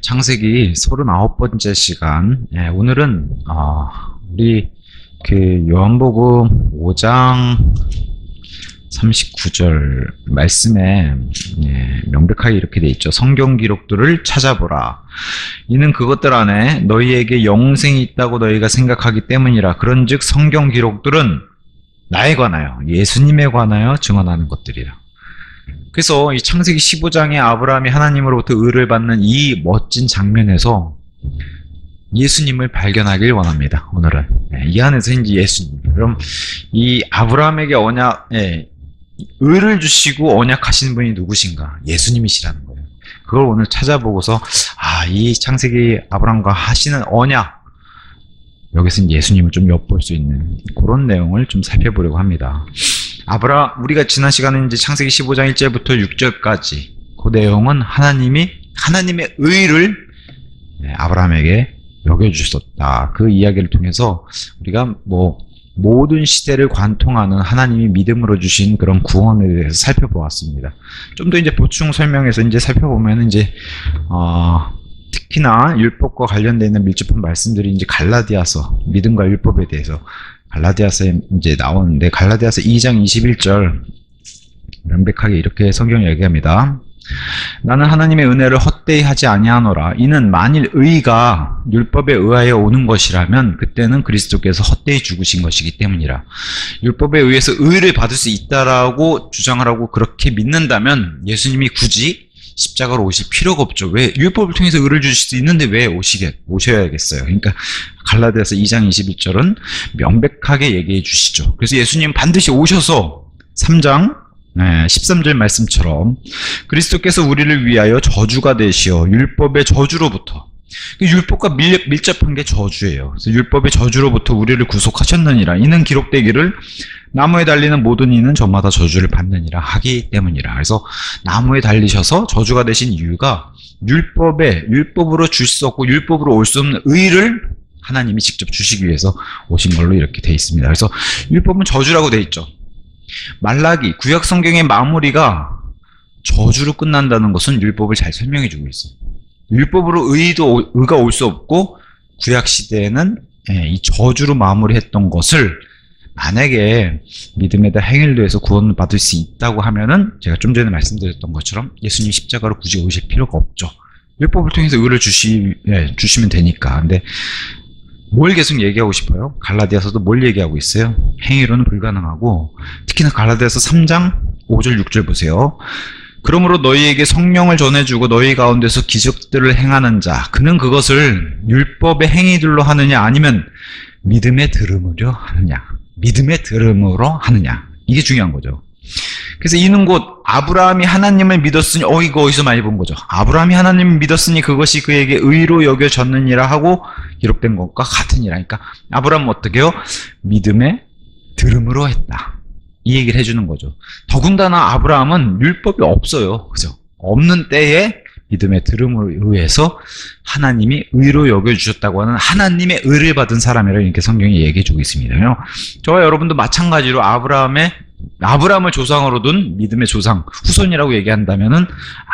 창세기 39번째 시간. 오늘은 우리 요한복음 5장 39절 말씀에 명백하게 이렇게 돼 있죠. 성경 기록들을 찾아보라. 이는 그것들 안에 너희에게 영생이 있다고 너희가 생각하기 때문이라. 그런즉 성경 기록들은 나에 관하여, 예수님에 관하여 증언하는 것들이라. 그래서 이 창세기 15장에 아브라함이 하나님으로부터 의를 받는 이 멋진 장면에서 예수님을 발견하길 원합니다. 오늘은 이 안에서 이제 예수님. 그럼 이 아브라함에게 의를 주시고 언약하신 분이 누구신가? 예수님이시라는 거예요. 그걸 오늘 찾아보고서 이 창세기 아브라함과 하시는 언약, 여기서 예수님을 좀 엿볼 수 있는 그런 내용을 좀 살펴보려고 합니다. 우리가 지난 시간에 이제 창세기 15장 1절부터 6절까지 그 내용은 하나님의 의를 아브라함에게 여겨주셨다. 그 이야기를 통해서 우리가 모든 시대를 관통하는 하나님이 믿음으로 주신 그런 구원에 대해서 살펴보았습니다. 좀 더 이제 보충 설명해서 이제 살펴보면 이제, 특히나 율법과 관련되어 있는 밀접한 말씀들이 이제 갈라디아서, 믿음과 율법에 대해서 갈라디아서에 이제 나오는데, 갈라디아서 2장 21절 명백하게 이렇게 성경이 얘기합니다. 나는 하나님의 은혜를 헛되이 하지 아니하노라. 이는 만일 의가 율법에 의하여 오는 것이라면 그때는 그리스도께서 헛되이 죽으신 것이기 때문이라. 율법에 의해서 의를 받을 수 있다라고 주장하라고 그렇게 믿는다면 예수님이 굳이 십자가로 오실 필요가 없죠. 왜? 율법을 통해서 의를 주실 수 있는데 왜 오셔야겠어요? 그러니까 갈라디아서 2장 21절은 명백하게 얘기해 주시죠. 그래서 예수님 반드시 오셔서 3장 13절 말씀처럼 그리스도께서 우리를 위하여 저주가 되시어 율법의 저주로부터, 율법과 밀접한 게 저주예요. 그래서 율법의 저주로부터 우리를 구속하셨느니라. 이는 기록되기를 나무에 달리는 모든 이는 저마다 저주를 받느니라 하기 때문이라. 그래서 나무에 달리셔서 저주가 되신 이유가 율법으로 줄 수 없고 율법으로 올 수 없는 의를 하나님이 직접 주시기 위해서 오신 걸로 이렇게 돼 있습니다. 그래서 율법은 저주라고 돼 있죠. 말라기, 구약 성경의 마무리가 저주로 끝난다는 것은 율법을 잘 설명해 주고 있어요. 율법으로 의가 올 수 없고 구약 시대에는 이 저주로 마무리했던 것을 만약에 믿음에다 행위를 더해서 구원을 받을 수 있다고 하면은 제가 좀 전에 말씀드렸던 것처럼 예수님 십자가로 굳이 오실 필요가 없죠. 율법을 통해서 의를 주시면 되니까. 근데 뭘 계속 얘기하고 싶어요? 갈라디아서도 뭘 얘기하고 있어요? 행위로는 불가능하고, 특히나 갈라디아서 3장 5절 6절 보세요. 그러므로 너희에게 성령을 전해주고 너희 가운데서 기적들을 행하는 자, 그는 그것을 율법의 행위들로 하느냐 아니면 믿음의 들음으로 하느냐. 믿음의 들음으로 하느냐. 이게 중요한 거죠. 그래서 이는 곧 아브라함이 하나님을 믿었으니, 이거 어디서 많이 본 거죠. 아브라함이 하나님을 믿었으니 그것이 그에게 의로 여겨졌느니라 하고 기록된 것과 같으니라. 그러니까 아브라함은 어떻게 해요? 믿음의 들음으로 했다. 이 얘기를 해주는 거죠. 더군다나 아브라함은 율법이 없어요. 그죠? 없는 때에 믿음의 들음을 의해서 하나님이 의로 여겨주셨다고 하는 하나님의 의를 받은 사람이라고 이렇게 성경이 얘기해주고 있습니다. 저와 여러분도 마찬가지로 아브라함을 조상으로 둔 믿음의 조상, 후손이라고 얘기한다면은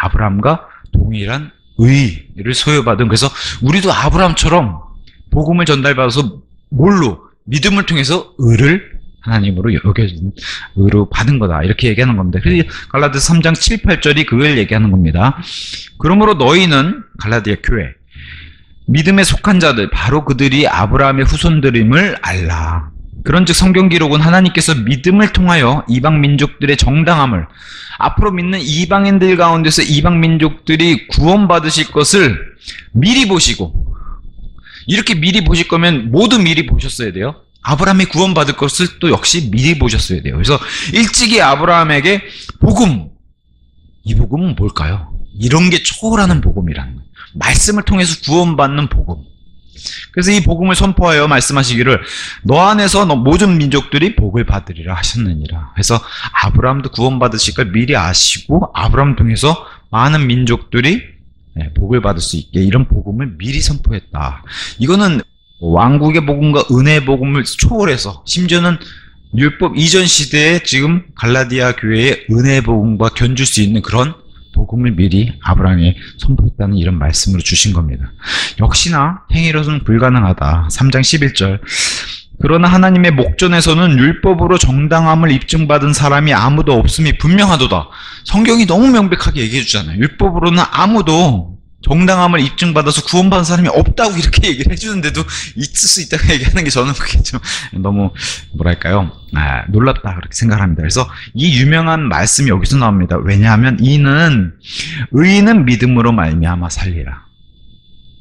아브라함과 동일한 의를 소유받은, 그래서 우리도 아브라함처럼 복음을 전달받아서 믿음을 통해서 의를 하나님으로 여겨진 의로 받은 거다. 이렇게 얘기하는 겁니다. 그래서 갈라디아서 3장 7, 8절이 그걸 얘기하는 겁니다. 그러므로 너희는, 갈라디아 교회, 믿음에 속한 자들, 바로 그들이 아브라함의 후손들임을 알라. 그런즉 성경 기록은 하나님께서 믿음을 통하여 이방 민족들의 정당함을, 앞으로 믿는 이방인들 가운데서 이방 민족들이 구원받으실 것을 미리 보시고, 이렇게 미리 보실 거면 모두 미리 보셨어야 돼요. 아브라함이 구원받을 것을 또 역시 미리 보셨어야 돼요. 그래서 일찍이 아브라함에게 이 복음은 뭘까요? 이런 게 초월하는 복음이라는 거예요. 말씀을 통해서 구원받는 복음. 그래서 이 복음을 선포하여 말씀하시기를 너 안에서 모든 민족들이 복을 받으리라 하셨느니라. 그래서 아브라함도 구원받으실 걸 미리 아시고 아브라함 통해서 많은 민족들이 복을 받을 수 있게 이런 복음을 미리 선포했다. 이거는 왕국의 복음과 은혜의 복음을 초월해서, 심지어는 율법 이전 시대에 지금 갈라디아 교회의 은혜의 복음과 견줄 수 있는 그런 복음을 미리 아브라함에 선포했다는 이런 말씀으로 주신 겁니다. 역시나 행위로는 불가능하다. 3장 11절. 그러나 하나님의 목전에서는 율법으로 정당함을 입증받은 사람이 아무도 없음이 분명하도다. 성경이 너무 명백하게 얘기해 주잖아요. 율법으로는 아무도 정당함을 입증받아서 구원받은 사람이 없다고 이렇게 얘기를 해주는데도 있을 수 있다고 얘기하는 게 저는 그게 좀 너무 뭐랄까요, 놀랍다 그렇게 생각합니다. 그래서 이 유명한 말씀이 여기서 나옵니다. 왜냐하면 의인은 믿음으로 말미암아 살리라.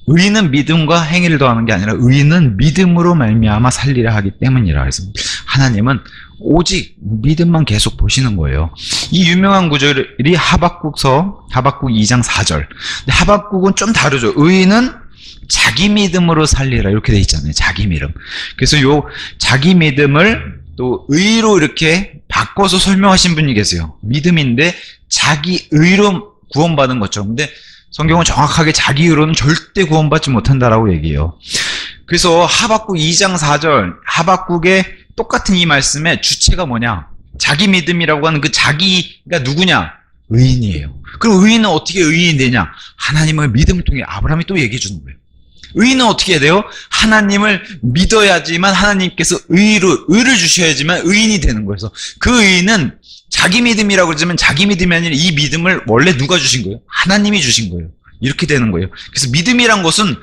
의인은 믿음과 행위를 더하는 게 아니라 의인은 믿음으로 말미암아 살리라 하기 때문이라. 그래서 하나님은 오직 믿음만 계속 보시는 거예요. 이 유명한 구절이 하박국 2장 4절. 근데 하박국은 좀 다르죠. 의인은 자기 믿음으로 살리라 이렇게 돼 있잖아요. 자기 믿음. 그래서 요 자기 믿음을 또 의로 이렇게 바꿔서 설명하신 분이 계세요. 믿음인데 자기 의로 구원받은 것처럼. 근데 성경은 정확하게 자기 의로는 절대 구원받지 못한다라고 얘기해요. 그래서 하박국 2장 4절, 하박국의 똑같은 이 말씀의 주체가 뭐냐? 자기 믿음이라고 하는 그 자기가 누구냐? 의인이에요. 그럼 의인은 어떻게 의인이 되냐? 하나님의 믿음을 통해 아브라함이 또 얘기해 주는 거예요. 의인은 어떻게 해야 돼요? 하나님을 믿어야지만 하나님께서 의를 주셔야지만 의인이 되는 거예요. 그래서 그 의인은 자기 믿음이라고 그러지만 자기 믿음이 아니라 이 믿음을 원래 누가 주신 거예요? 하나님이 주신 거예요. 이렇게 되는 거예요. 그래서 믿음이란 것은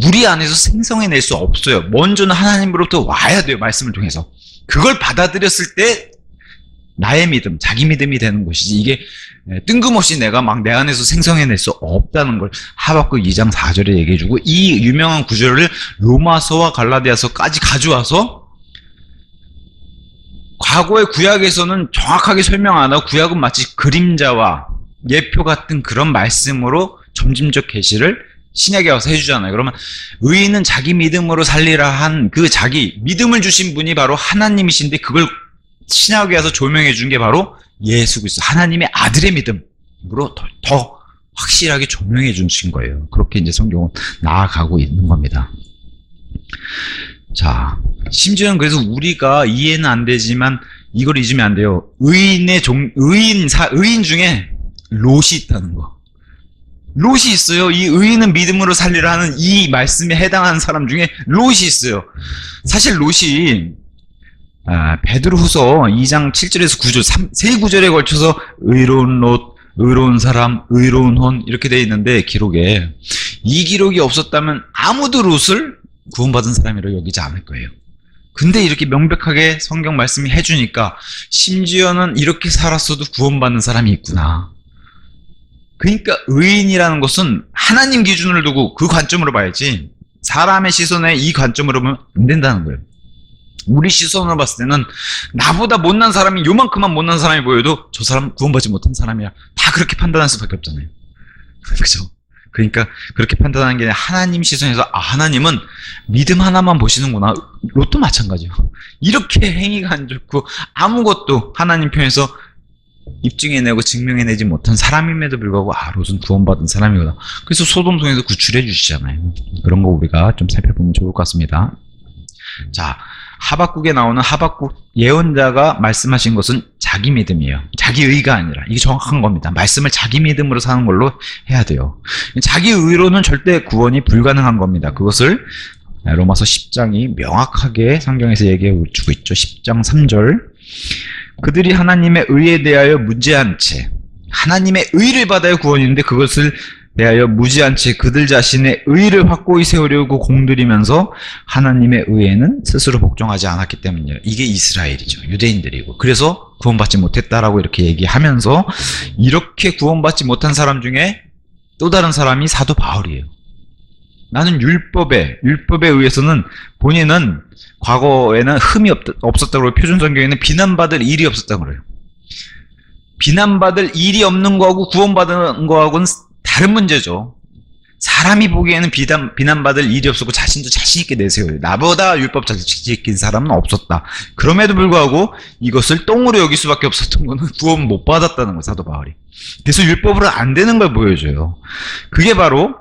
우리 안에서 생성해낼 수 없어요. 먼저는 하나님으로부터 와야 돼요. 말씀을 통해서. 그걸 받아들였을 때 나의 믿음, 자기 믿음이 되는 것이지 이게 뜬금없이 내가 막 내 안에서 생성해낼 수 없다는 걸 하박국 2장 4절에 얘기해주고 이 유명한 구절을 로마서와 갈라디아서까지 가져와서 과거의 구약에서는 정확하게 설명 안 하고 구약은 마치 그림자와 예표 같은 그런 말씀으로 점진적 계시를 신약에 와서 해주잖아요. 그러면 의인은 자기 믿음으로 살리라 한 그 자기 믿음을 주신 분이 바로 하나님이신데 그걸 신약에 와서 조명해 준 게 바로 예수 그리스도 하나님의 아들의 믿음으로 더 확실하게 조명해 주신 거예요. 그렇게 이제 성경은 나아가고 있는 겁니다. 자, 심지어는 그래서 우리가 이해는 안 되지만 이걸 잊으면 안 돼요. 의인 중에 롯이 있다는 거. 롯이 있어요. 이 의인은 믿음으로 살리라 하는 이 말씀에 해당하는 사람 중에 롯이 있어요. 사실 롯이 베드로후서 2장 7절에서 9절 세 구절에 걸쳐서 의로운 롯, 의로운 사람, 의로운 혼 이렇게 돼 있는데 기록에 이 기록이 없었다면 아무도 롯을 구원받은 사람이라고 여기지 않을 거예요. 근데 이렇게 명백하게 성경 말씀이 해주니까 심지어는 이렇게 살았어도 구원받는 사람이 있구나. 그러니까 의인이라는 것은 하나님 기준을 두고 그 관점으로 봐야지 사람의 시선에 이 관점으로 보면 안 된다는 거예요. 우리 시선으로 봤을 때는 나보다 못난 사람이 요만큼만 못난 사람이 보여도 저 사람 구원받지 못한 사람이야. 다 그렇게 판단할 수밖에 없잖아요. 그죠? 그러니까 그렇게 판단하는 게 아니라 하나님 시선에서 하나님은 믿음 하나만 보시는구나. 롯도 마찬가지예요. 이렇게 행위가 안 좋고 아무것도 하나님 편에서 입증해내고 증명해내지 못한 사람임에도 불구하고 롯은 구원받은 사람이구나. 그래서 소돔성에서 구출해 주시잖아요. 그런 거 우리가 좀 살펴보면 좋을 것 같습니다. 자, 하박국에 나오는 하박국 예언자가 말씀하신 것은 자기 믿음이에요. 자기 의가 아니라. 이게 정확한 겁니다. 말씀을 자기 믿음으로 사는 걸로 해야 돼요. 자기 의로는 절대 구원이 불가능한 겁니다. 그것을 로마서 10장이 명확하게 성경에서 얘기해 주고 있죠. 10장 3절. 그들이 하나님의 의에 대하여 무지한 채 하나님의 의를 받아야 구원이는데 그것을 대하여 무지한 채 그들 자신의 의를 확고히 세우려고 공들이면서 하나님의 의에는 스스로 복종하지 않았기 때문이에요. 이게 이스라엘이죠. 유대인들이고. 그래서 구원받지 못했다라고 이렇게 얘기하면서 이렇게 구원받지 못한 사람 중에 또 다른 사람이 사도 바울이에요. 나는 율법에 의해서는 본인은 과거에는 흠이 없었다고 그래요. 표준성경에는 비난받을 일이 없었다고 그래요. 비난받을 일이 없는 거하고 구원받은 거하고는 다른 문제죠. 사람이 보기에는 비난받을 일이 없었고 자신도 자신있게 내세워요. 나보다 율법 잘 지킨 사람은 없었다. 그럼에도 불구하고 이것을 똥으로 여길 수밖에 없었던 거는 구원 못 받았다는 거예요. 사도 바울이. 그래서 율법으로 안 되는 걸 보여줘요. 그게 바로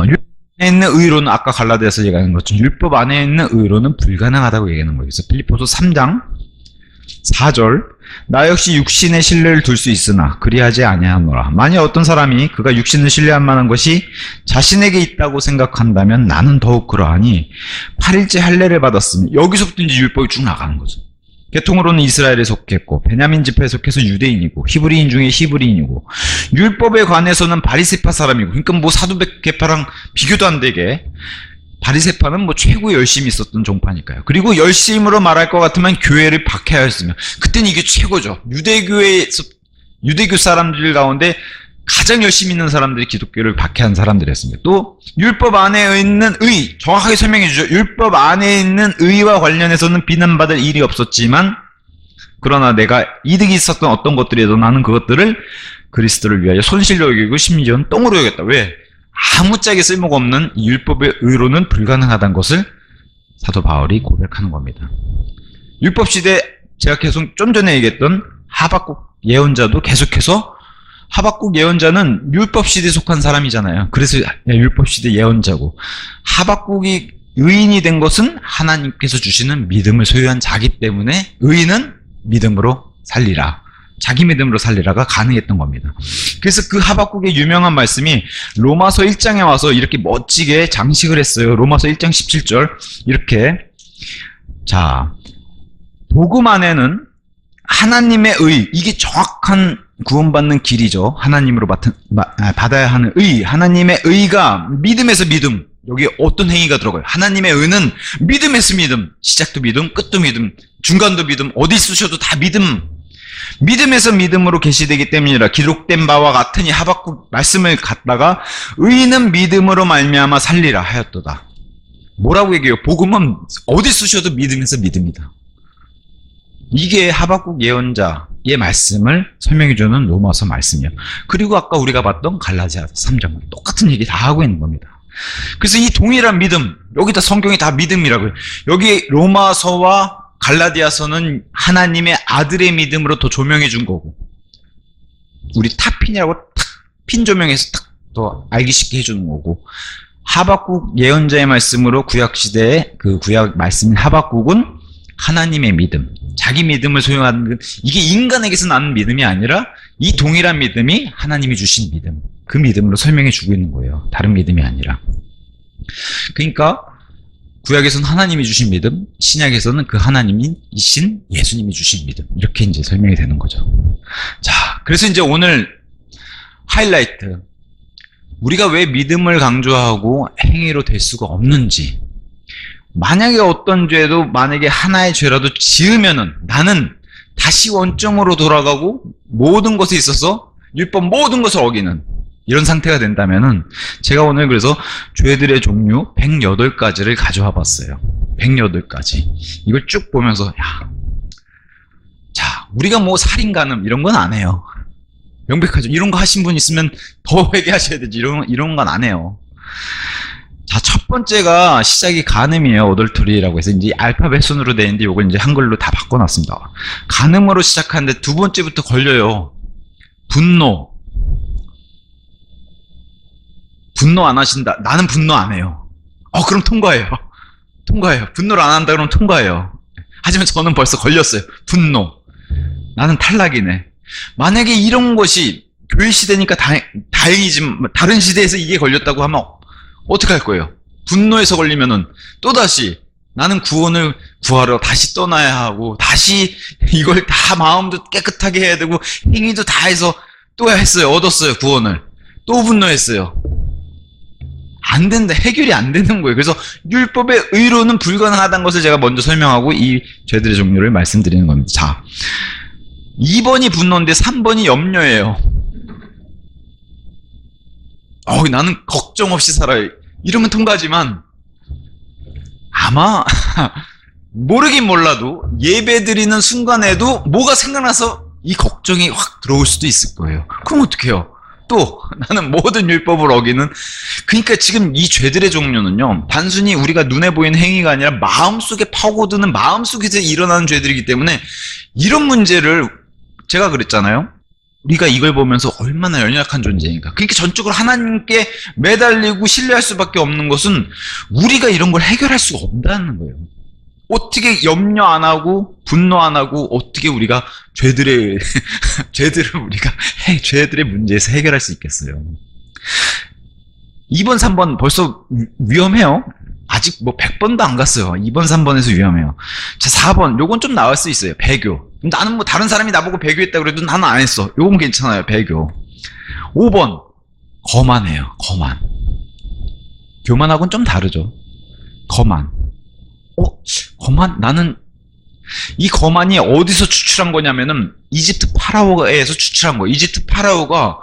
율법 안에 있는 의로는 아까 갈라디아서 얘기하는 것처럼 율법 안에 있는 의로는 불가능하다고 얘기하는 거예요. 그래서 필리포서 3장 4절 나 역시 육신의 신뢰를 둘 수 있으나 그리하지 아니하노라. 만일 어떤 사람이 그가 육신을 신뢰할 만한 것이 자신에게 있다고 생각한다면 나는 더욱 그러하니 8일째 할례를 받았으니 여기서부터 이제 율법이 쭉 나가는 거죠. 계통으로는 이스라엘에 속했고 베냐민 지파에 속해서 유대인이고 히브리인 중에 히브리인이고 율법에 관해서는 바리새파 사람이고, 그러니까 뭐 사두개파랑 비교도 안 되게 바리새파는 뭐 최고 열심히 있었던 종파니까요. 그리고 열심으로 말할 것 같으면 교회를 박해하였으며, 그때는 이게 최고죠. 유대교 사람들 가운데 가장 열심히 있는 사람들이 기독교를 박해한 사람들이었습니다. 또 율법 안에 있는 의, 정확하게 설명해 주죠. 율법 안에 있는 의와 관련해서는 비난받을 일이 없었지만 그러나 내가 이득이 있었던 어떤 것들이라도 나는 그것들을 그리스도를 위하여 손실로 여기고 심지어는 똥으로 여겼다. 왜? 아무짝에 쓸모가 없는 이 율법의 의로는 불가능하다는 것을 사도 바울이 고백하는 겁니다. 율법 시대, 제가 계속 좀 전에 얘기했던 하박국 예언자도 계속해서, 하박국 예언자는 율법 시대에 속한 사람이잖아요. 그래서 율법 시대 예언자고, 하박국이 의인이 된 것은 하나님께서 주시는 믿음을 소유한 자기 때문에 의인은 믿음으로 살리라, 자기 믿음으로 살리라가 가능했던 겁니다. 그래서 그 하박국의 유명한 말씀이 로마서 1장에 와서 이렇게 멋지게 장식을 했어요. 로마서 1장 17절 이렇게, 자, 복음 안에는 하나님의 의, 이게 정확한 구원받는 길이죠. 하나님으로 받아야 하는 의, 하나님의 의가 믿음에서 믿음, 여기 어떤 행위가 들어가요? 하나님의 의는 믿음에서 믿음, 시작도 믿음, 끝도 믿음, 중간도 믿음, 어디 쓰셔도 다 믿음, 믿음에서 믿음으로 계시되기 때문이라 기록된 바와 같으니, 하박국 말씀을 갖다가 의는 믿음으로 말미암아 살리라 하였도다. 뭐라고 얘기해요? 복음은 어디 쓰셔도 믿음에서 믿음이다. 이게 하박국 예언자의 말씀을 설명해주는 로마서 말씀이에요. 그리고 아까 우리가 봤던 갈라디아 3장 똑같은 얘기 다 하고 있는 겁니다. 그래서 이 동일한 믿음, 여기다 성경이 다 믿음이라고요. 여기 로마서와 갈라디아서는 하나님의 아들의 믿음으로 더 조명해 준 거고, 우리 탁핀이라고 탁 핀 조명해서 딱 더 알기 쉽게 해주는 거고, 하박국 예언자의 말씀으로 구약시대의 그 구약 말씀인 하박국은 하나님의 믿음, 자기 믿음을 소유하는, 이게 인간에게서 나는 믿음이 아니라 이 동일한 믿음이 하나님이 주신 믿음, 그 믿음으로 설명해 주고 있는 거예요. 다른 믿음이 아니라. 그러니까 구약에서는 하나님이 주신 믿음, 신약에서는 그 하나님이신 예수님이 주신 믿음, 이렇게 이제 설명이 되는 거죠. 자, 그래서 이제 오늘 하이라이트, 우리가 왜 믿음을 강조하고 행위로 될 수가 없는지, 만약에 어떤 죄도, 만약에 하나의 죄라도 지으면은 나는 다시 원점으로 돌아가고 모든 것에 있어서 율법 모든 것을 어기는 이런 상태가 된다면은, 제가 오늘 그래서 죄들의 종류 108가지를 가져와 봤어요. 108가지. 이걸 쭉 보면서, 야, 자, 우리가 뭐 살인, 간음 이런 건 안 해요. 명백하죠. 이런 거 하신 분 있으면 더 회개하셔야 되지. 이런 건 안 해요. 자, 첫 번째가 시작이 간음이에요. 어덜터리라고 해서 이제 알파벳 순으로 되어 있는데 이걸 이제 한글로 다 바꿔놨습니다. 간음으로 시작하는데 두 번째부터 걸려요. 분노. 분노 안 하신다. 나는 분노 안 해요. 그럼 통과해요. 통과해요. 분노를 안 한다 그러면 통과해요. 하지만 저는 벌써 걸렸어요. 분노. 나는 탈락이네. 만약에 이런 것이 교회 시대니까 다행이지만 다른 시대에서 이게 걸렸다고 하면 어떻게 할 거예요? 분노에서 걸리면은 또다시 나는 구원을 구하러 다시 떠나야 하고, 다시 이걸 다 마음도 깨끗하게 해야 되고 행위도 다 해서 또 했어요. 얻었어요. 구원을. 또 분노했어요. 안 된다. 해결이 안 되는 거예요. 그래서 율법의 의로는 불가능하다는 것을 제가 먼저 설명하고 이 죄들의 종류를 말씀드리는 겁니다. 자, 2번이 분노인데 3번이 염려예요. 나는 걱정 없이 살아요. 이러면 통과하지만 아마 모르긴 몰라도 예배 드리는 순간에도 뭐가 생각나서 이 걱정이 확 들어올 수도 있을 거예요. 그럼 어떡해요? 또 나는 모든 율법을 어기는, 그러니까 지금 이 죄들의 종류는요, 단순히 우리가 눈에 보이는 행위가 아니라 마음속에 파고드는, 마음속에서 일어나는 죄들이기 때문에 이런 문제를, 제가 그랬잖아요. 우리가 이걸 보면서 얼마나 연약한 존재인가. 그러니까 전적으로 하나님께 매달리고 신뢰할 수밖에 없는 것은 우리가 이런 걸 해결할 수가 없다는 거예요. 어떻게 염려 안 하고 분노 안 하고 어떻게 우리가 죄들의 죄들의 문제에서 해결할 수 있겠어요? 2번, 3번 벌써 위험해요. 아직 뭐 100번도 안 갔어요. 2번, 3번에서 위험해요. 자, 4번. 요건 좀 나을 수 있어요. 배교. 나는 뭐 다른 사람이 나보고 배교했다 그래도 나는 안 했어. 요건 괜찮아요. 배교. 5번. 거만해요. 거만. 교만하고는 좀 다르죠. 거만. 거만? 나는 이 거만이 어디서 추출한 거냐면은 이집트 파라오에서 추출한 거예요. 이집트 파라오가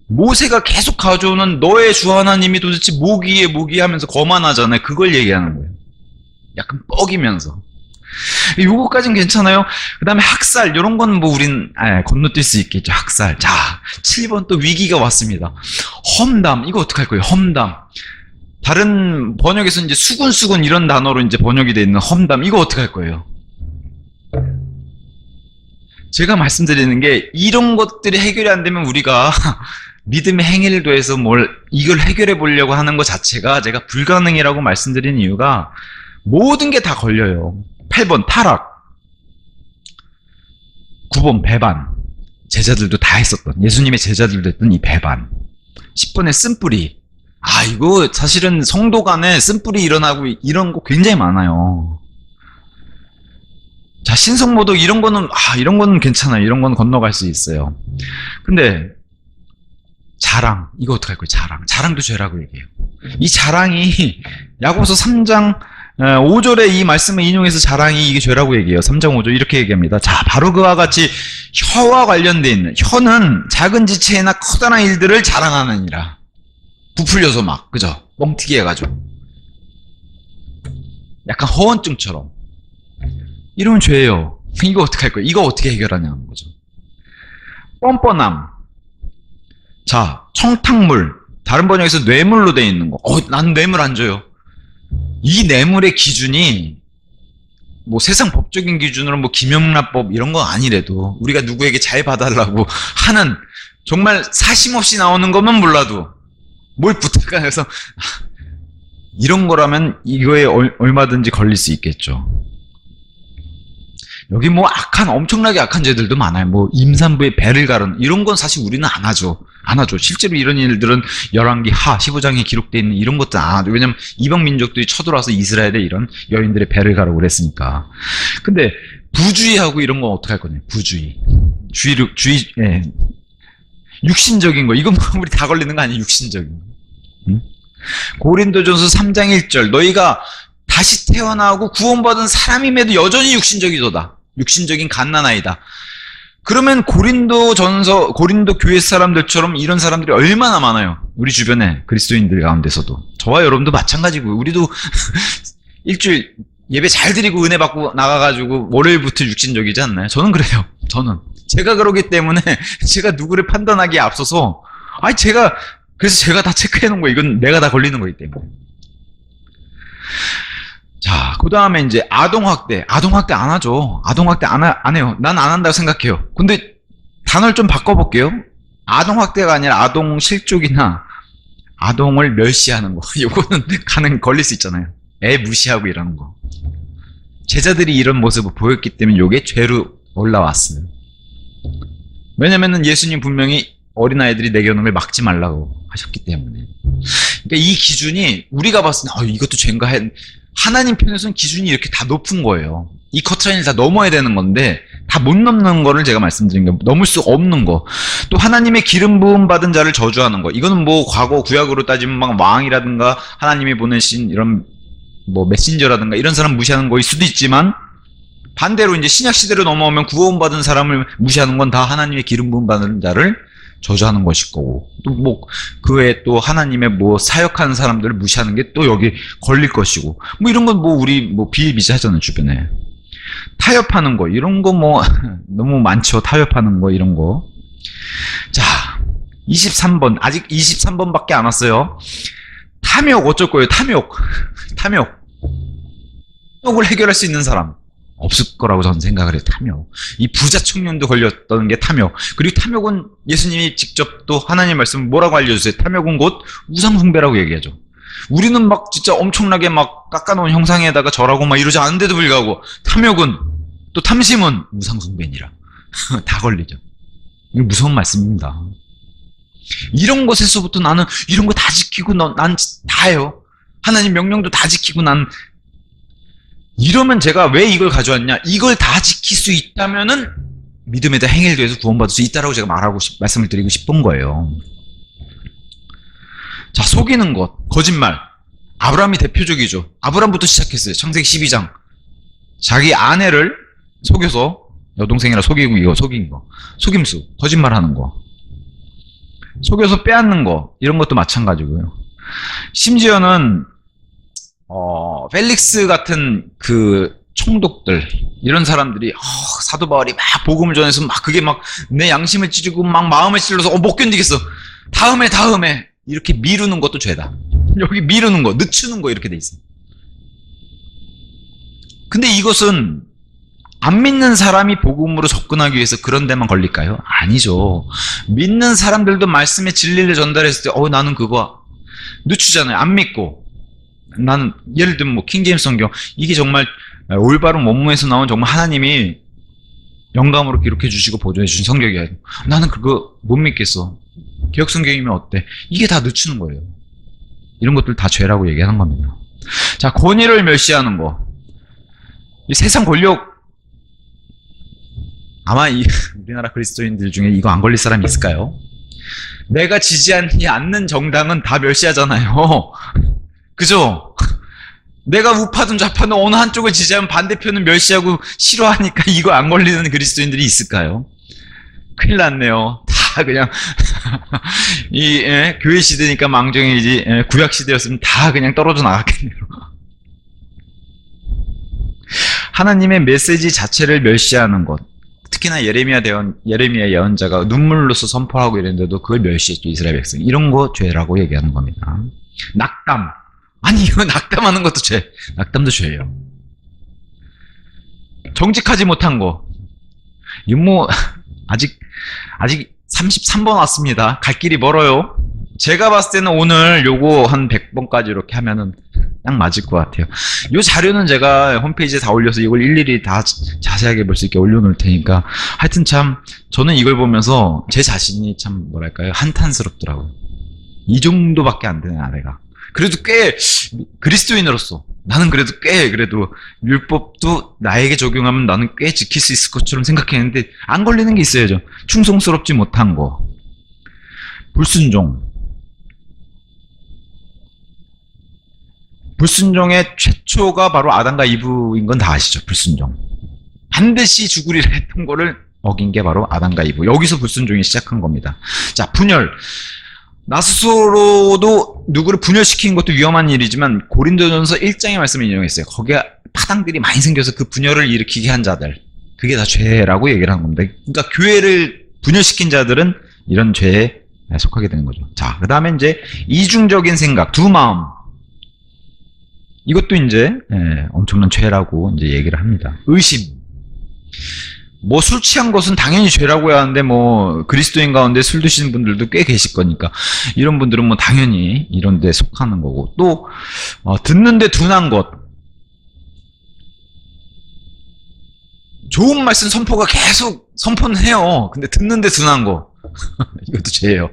모세가 계속 가져오는 너의 주 하나님이 도대체 뭐기에 하면서 거만하잖아요. 그걸 얘기하는 거예요. 약간 뻐기면서. 요거까진 괜찮아요. 그 다음에 학살, 요런 건 뭐 우린 건너뛸 수 있겠죠. 학살. 자, 7번 또 위기가 왔습니다. 험담, 이거 어떡할 거예요? 험담. 다른 번역에서 이제 수군수군 이런 단어로 이제 번역이 되어 있는 험담, 이거 어떡할 거예요? 제가 말씀드리는 게 이런 것들이 해결이 안 되면 우리가 믿음의 행위를 더해서 이걸 해결해 보려고 하는 것 자체가 제가 불가능이라고 말씀드린 이유가 모든 게 다 걸려요. 8번 타락, 9번 배반, 제자들도 다 했었던, 예수님의 제자들도 했던 이 배반, 10번에 쓴뿌리. 이거 사실은 성도 간에 쓴뿌리 일어나고 이런 거 굉장히 많아요. 자, 신성모독 이런 거는 괜찮아요. 이런 건 건너갈 수 있어요. 근데 자랑, 이거 어떡할 거예요? 자랑도 죄라고 얘기해요. 이 자랑이 야고보서 3장 5절에 이 말씀을 인용해서 자랑이 이게 죄라고 얘기해요. 3장 5절 이렇게 얘기합니다. 자, 바로 그와 같이 혀와 관련되어 있는, 혀는 작은 지체나 커다란 일들을 자랑하느니라. 부풀려서 막, 그죠? 뻥튀기 해가지고. 약간 허언증처럼. 이러면 죄예요. 이거 어떡할 거예요? 이거 어떻게 해결하냐는 거죠. 뻔뻔함. 자, 청탁물. 다른 번역에서 뇌물로 되어 있는 거. 난 뇌물 안 줘요. 이 뇌물의 기준이 뭐 세상 법적인 기준으로 뭐 김영란법 이런 거 아니래도 우리가 누구에게 잘 봐달라고 하는 정말 사심 없이 나오는 것만 몰라도 뭘 부탁해서 이런 거라면 이거에 얼마든지 걸릴 수 있겠죠. 여기 뭐 엄청나게 악한 죄들도 많아요. 뭐 임산부의 배를 가른 이런 건 사실 우리는 안 하죠. 실제로 이런 일들은 열왕기 하 15장에 기록되어 있는 이런 것도 안 하죠. 왜냐면 이방 민족들이 쳐들어와서 이스라엘에 이런 여인들의 배를 가르고 그랬으니까. 근데 부주의하고 이런 건 어떻게 할 거냐? 부주의. 육신적인 거. 이건 우리 다 걸리는 거 아니에요? 육신적인 거. 응? 고린도전서 3장 1절. 너희가 다시 태어나고 구원받은 사람임에도 여전히 육신적이도다. 육신적인 갓난아이다. 그러면 고린도 교회 사람들처럼 이런 사람들이 얼마나 많아요. 우리 주변에 그리스도인들 가운데서도. 저와 여러분도 마찬가지고 우리도 일주일 예배 잘 드리고 은혜 받고 나가가지고 월요일부터 육신적이지 않나요? 저는 그래요. 제가 그러기 때문에 제가 누구를 판단하기에 앞서서 그래서 제가 다 체크해 놓은 거예요. 이건 내가 다 걸리는 거기 때문에. 자, 그 다음에 이제 아동학대. 아동학대 안 하죠. 아동학대 안 해요. 난 안 한다고 생각해요. 근데 단어를 좀 바꿔볼게요. 아동학대가 아니라 아동실족이나 아동을 멸시하는 거. 요거는 걸릴 수 있잖아요. 애 무시하고 이러는 거. 제자들이 이런 모습을 보였기 때문에 요게 죄로 올라왔어요. 왜냐면은 예수님 분명히 어린아이들이 내겨오는 걸 막지 말라고 하셨기 때문에. 그러니까 이 기준이 우리가 봤을 때 이것도 죄인가 하나님 편에서는 기준이 이렇게 다 높은 거예요. 이 커트라인을 다 넘어야 되는 건데 다 못 넘는 거를 제가 말씀드린 거예요. 넘을 수 없는 거. 또 하나님의 기름 부음 받은 자를 저주하는 거. 이거는 뭐 과거 구약으로 따지면 막 왕이라든가 하나님이 보내신 이런 뭐 메신저라든가 이런 사람 무시하는 거일 수도 있지만 반대로 이제 신약 시대로 넘어오면 구원받은 사람을 무시하는 건 다 하나님의 기름 부음 받은 자를 저주하는 것일 거고, 또 뭐 그 외에 또 하나님의 뭐 사역하는 사람들을 무시하는 게 또 여기 걸릴 것이고, 뭐 이런 건 뭐 우리 뭐 비일비재하잖아요. 주변에 타협하는 거 이런 거 뭐 너무 많죠. 타협하는 거 이런 거. 자, 23번 아직 23번밖에 안 왔어요. 탐욕 어쩔 거예요? 탐욕을 해결할 수 있는 사람 없을 거라고 저는 생각을 해요. 탐욕. 이 부자 청년도 걸렸던 게 탐욕. 그리고 탐욕은 예수님이 직접 또 하나님 말씀 뭐라고 알려주세요? 탐욕은 곧 우상 숭배라고 얘기하죠. 우리는 막 진짜 엄청나게 막 깎아놓은 형상에다가 절하고 막 이러지 않은데도 불구하고 탐욕은 또 탐심은 우상숭배니라. 다 걸리죠. 이거 무서운 말씀입니다. 이런 것에서부터 나는 이런 거 다 지키고 난 다예요. 하나님 명령도 다 지키고 난 이러면 제가 왜 이걸 가져왔냐? 이걸 다 지킬 수 있다면은 믿음에 대한 행위를 통해서 구원받을 수 있다라고 제가 말씀을 드리고 싶은 거예요. 자, 속이는 것, 거짓말. 아브라함이 대표적이죠. 아브라함부터 시작했어요. 창세기 12장. 자기 아내를 속여서 여동생이라 속이고 이거 속인 거. 속임수, 거짓말하는 거. 속여서 빼앗는 거. 이런 것도 마찬가지고요. 심지어는 펠릭스 같은 그 총독들 이런 사람들이 사도 바울이 막 복음을 전해서 막 그게 막 내 양심을 찌르고 막 마음을 찔러서 못 견디겠어. 다음에 이렇게 미루는 것도 죄다. 여기 미루는 거, 늦추는 거 이렇게 돼 있어. 근데 이것은 안 믿는 사람이 복음으로 접근하기 위해서 그런 데만 걸릴까요? 아니죠. 믿는 사람들도 말씀의 진리를 전달했을 때 나는 그거 늦추잖아요. 안 믿고. 나는 예를 들면 뭐 킹제임스 성경 이게 정말 올바른 원문에서 나온 정말 하나님이 영감으로 기록해 주시고 보존해 주신 성경이야. 나는 그거 못 믿겠어. 개혁 성경이면 어때? 이게 다 늦추는 거예요. 이런 것들 다 죄라고 얘기하는 겁니다. 자, 권위를 멸시하는 거. 이 세상 권력 아마 우리나라 그리스도인들 중에 이거 안 걸릴 사람이 있을까요? 내가 지지하지 않는 정당은 다 멸시하잖아요. 그죠? 내가 우파든 좌파든 어느 한쪽을 지지하면 반대편은 멸시하고 싫어하니까 이거 안 걸리는 그리스도인들이 있을까요? 큰일 났네요. 다 그냥 교회 시대니까 망정이지 구약 시대였으면 다 그냥 떨어져 나갔겠네요. 하나님의 메시지 자체를 멸시하는 것. 특히나 예레미야 예언자가 눈물로서 선포하고 이랬는데도 그걸 멸시했죠. 이스라엘 백성. 이런 거 죄라고 얘기하는 겁니다. 낙담. 아니 이거 낙담하는 것도 죄. 낙담도 죄예요. 정직하지 못한 거. 이거 뭐 아직 33번 왔습니다. 갈 길이 멀어요. 제가 봤을 때는 오늘 요거 한 100번까지 이렇게 하면은 딱 맞을 것 같아요. 요 자료는 제가 홈페이지에 다 올려서 이걸 일일이 다 자세하게 볼 수 있게 올려놓을 테니까 하여튼 참 저는 이걸 보면서 제 자신이 참 뭐랄까요 한탄스럽더라고요. 이 정도밖에 안 되네 내가. 그래도 꽤 그리스도인으로서 나는 그래도 율법도 나에게 적용하면 나는 꽤 지킬 수 있을 것처럼 생각했는데 안 걸리는 게 있어야죠. 충성스럽지 못한 거. 불순종의 최초가 바로 아담과 이브인 건 다 아시죠? 불순종. 반드시 죽으리라 했던 거를 어긴 게 바로 아담과 이브. 여기서 불순종이 시작한 겁니다. 자, 분열. 나 스스로도 누구를 분열시키는 것도 위험한 일이지만 고린도전서 1장의 말씀을 인용했어요. 거기에 파당들이 많이 생겨서 그 분열을 일으키게 한 자들. 그게 다 죄라고 얘기를 하는 겁니다. 그러니까 교회를 분열시킨 자들은 이런 죄에 속하게 되는 거죠. 자, 그 다음에 이제 이중적인 생각, 두 마음. 이것도 이제 엄청난 죄라고 이제 얘기를 합니다. 의심. 뭐 술 취한 것은 당연히 죄라고 해야 하는데 뭐 그리스도인 가운데 술 드시는 분들도 꽤 계실 거니까 이런 분들은 뭐 당연히 이런 데 속하는 거고 또 듣는데 둔한 것. 좋은 말씀 선포가 계속 선포는 해요. 근데 듣는데 둔한 거. 이것도 죄예요.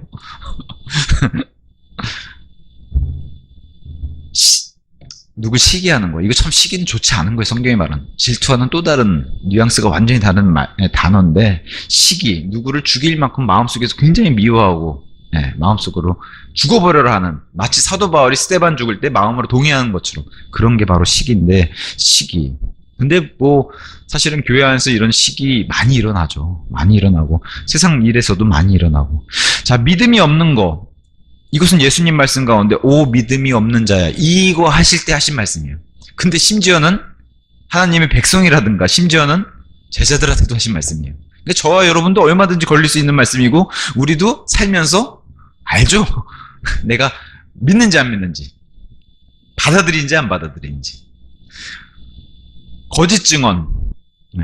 누구 시기하는 거. 이거 참 시기는 좋지 않은 거예요. 성경의 말은. 질투하는 또 다른 뉘앙스가 완전히 다른 단어인데 시기. 누구를 죽일 만큼 마음속에서 굉장히 미워하고 마음속으로 죽어버려라 하는 마치 사도 바울이 스데반 죽을 때 마음으로 동의하는 것처럼 그런 게 바로 시기인데 시기. 근데 뭐 사실은 교회 안에서 이런 시기 많이 일어나죠. 많이 일어나고 세상 일에서도 많이 일어나고. 자, 믿음이 없는 거. 이것은 예수님 말씀 가운데 오 믿음이 없는 자야 이거 하실 때 하신 말씀이에요. 근데 심지어는 하나님의 백성이라든가 심지어는 제자들한테도 하신 말씀이에요. 그러니까 저와 여러분도 얼마든지 걸릴 수 있는 말씀이고 우리도 살면서 알죠. 내가 믿는지 안 믿는지 받아들인지 안 받아들인지. 거짓 증언.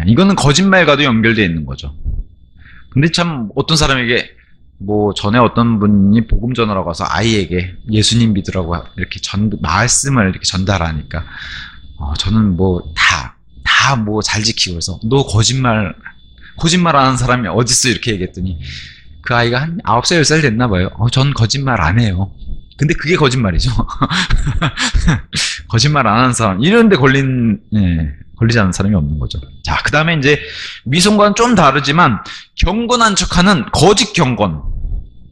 이거는 거짓말과도 연결되어 있는 거죠. 근데 참 어떤 사람에게 뭐 전에 어떤 분이 복음 전하러 가서 아이에게 예수님 믿으라고 이렇게 말씀을 이렇게 전달하니까 저는 뭐 다 뭐 잘 지키고 해서 너 거짓말하는 사람이 어딨어 이렇게 얘기했더니 그 아이가 한 9살 10살 됐나 봐요. 전 거짓말 안 해요. 근데 그게 거짓말이죠. 거짓말 안 하는 사람 이런데 걸리지 않는 사람이 없는 거죠. 자, 그 다음에 이제 위선과는 좀 다르지만 경건한 척하는 거짓 경건.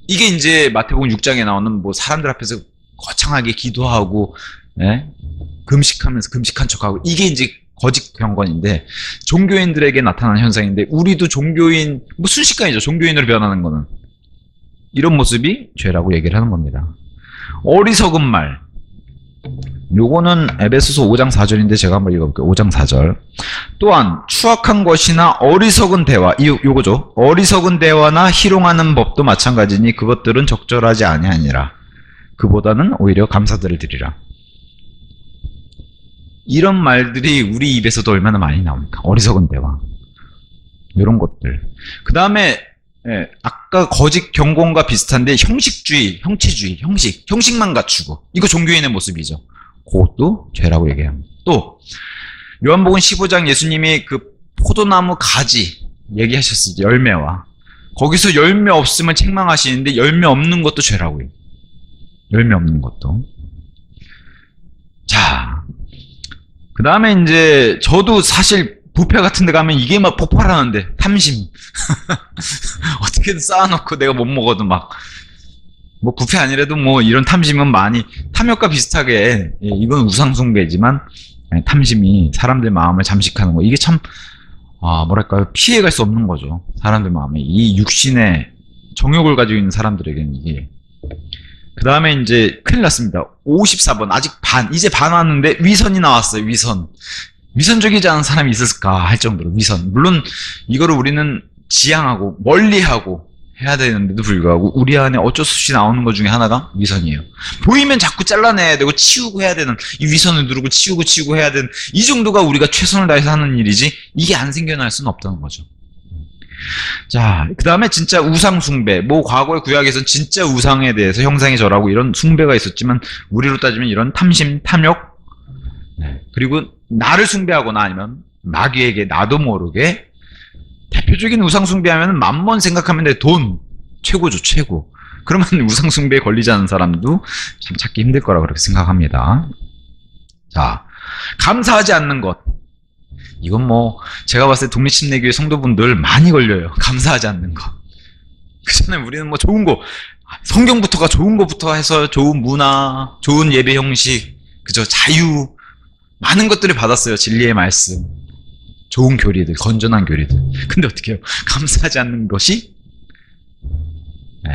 이게 이제 마태복음 6장에 나오는 뭐 사람들 앞에서 거창하게 기도하고 금식하면서 금식한 척하고 이게 이제 거짓 경건인데 종교인들에게 나타나는 현상인데 우리도 종교인 뭐 순식간이죠. 종교인으로 변하는 거는 이런 모습이 죄라고 얘기를 하는 겁니다. 어리석은 말. 요거는 에베소서 5장 4절인데 제가 한번 읽어볼게요. 5장 4절. 또한 추악한 것이나 어리석은 대화, 요거죠. 어리석은 대화나 희롱하는 법도 마찬가지니 그것들은 적절하지 아니하니라. 그보다는 오히려 감사들을 드리라. 이런 말들이 우리 입에서도 얼마나 많이 나옵니까? 어리석은 대화. 이런 것들. 그 다음에 아까 거짓 경건과 비슷한데 형식주의, 형체주의, 형식만 갖추고 이거 종교인의 모습이죠. 그것도 죄라고 얘기합니다. 또 요한복음 15장 예수님이 그 포도나무 가지 얘기하셨을 때 열매와 거기서 열매 없으면 책망하시는데 열매 없는 것도 죄라고 해요. 열매 없는 것도. 자, 그 다음에 이제 저도 사실 뷔페 같은 데 가면 이게 막 폭발하는데 탐심. 어떻게든 쌓아놓고 내가 못 먹어도 막 뭐 뷔페 아니라도 뭐 이런 탐심은 많이 탐욕과 비슷하게 이건 우상숭배지만 탐심이 사람들 마음을 잠식하는 거 이게 참 뭐랄까요 피해갈 수 없는 거죠. 사람들 마음에 이 육신의 정욕을 가지고 있는 사람들에게는 이게. 그 다음에 이제 큰일 났습니다. 54번 아직 이제 반 왔는데 위선이 나왔어요. 위선적이지 않은 사람이 있을까 할 정도로 위선. 물론 이거를 우리는 지양하고 멀리하고 해야 되는데도 불구하고 우리 안에 어쩔 수 없이 나오는 것 중에 하나가 위선이에요. 보이면 자꾸 잘라내야 되고 치우고 해야 되는 이 위선을 누르고 치우고 해야 되는 이 정도가 우리가 최선을 다해서 하는 일이지 이게 안 생겨날 수는 없다는 거죠. 자, 그 다음에 진짜 우상 숭배. 뭐 과거의 구약에서는 진짜 우상에 대해서 형상이 절하고 이런 숭배가 있었지만 우리로 따지면 이런 탐심, 탐욕 그리고 나를 숭배하거나 아니면 마귀에게 나도 모르게 대표적인 우상 숭배하면 만번 생각하면 돼. 돈 최고죠, 최고. 그러면 우상 숭배에 걸리지 않은 사람도 참 찾기 힘들 거라 그렇게 생각합니다. 자, 감사하지 않는 것. 이건 뭐 제가 봤을 때 독립침례교회 성도분들 많이 걸려요. 감사하지 않는 것. 그전에 우리는 뭐 좋은 거 성경부터가 좋은 거부터 해서 좋은 문화, 좋은 예배 형식, 그죠? 자유 많은 것들을 받았어요. 진리의 말씀. 좋은 교리들, 건전한 교리들. 근데 어떻게 해요? 감사하지 않는 것이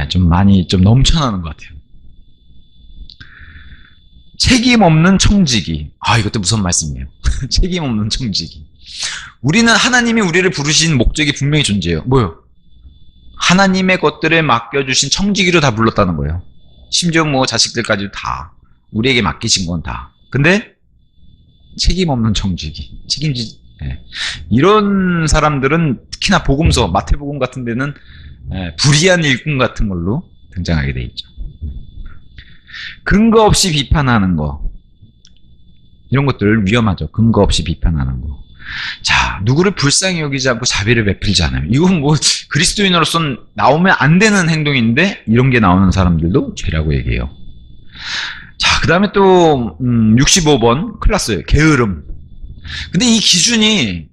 좀 많이 좀 넘쳐나는 것 같아요. 책임 없는 청지기. 이것도 무서운 말씀이에요. 책임 없는 청지기. 우리는 하나님이 우리를 부르신 목적이 분명히 존재해요. 뭐요? 하나님의 것들을 맡겨주신 청지기로 다 불렀다는 거예요. 심지어 뭐 자식들까지도 다 우리에게 맡기신 건 다. 근데 책임 없는 청지기. 이런 사람들은 특히나 복음서, 마태복음 같은 데는 불의한 일꾼 같은 걸로 등장하게 돼 있죠. 근거 없이 비판하는 거. 이런 것들 위험하죠. 근거 없이 비판하는 거. 자, 누구를 불쌍히 여기지 않고 자비를 베풀지 않아요. 이건 뭐 그리스도인으로서는 나오면 안 되는 행동인데 이런 게 나오는 사람들도 죄라고 얘기해요. 자, 그 다음에 또 65번 큰일 났어요. 게으름. 근데 이 기준이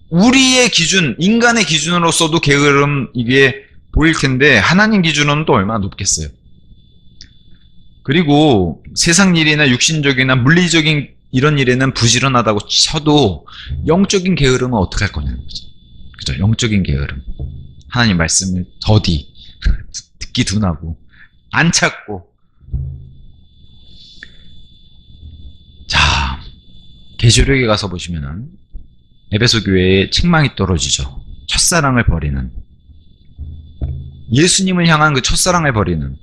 우리의 기준, 인간의 기준으로서도 게으름 이게 보일 텐데 하나님 기준으로는 또 얼마나 높겠어요. 그리고 세상 일이나 육신적이나 물리적인 이런 일에는 부지런하다고 쳐도 영적인 게으름은 어떻게 할 거냐는 거죠. 그죠? 영적인 게으름. 하나님 말씀을 더디 듣기 둔하고 안 찾고. 자, 계시록에 가서 보시면은 에베소 교회에 책망이 떨어지죠. 첫사랑을 버리는, 예수님을 향한 그 첫사랑을 버리는.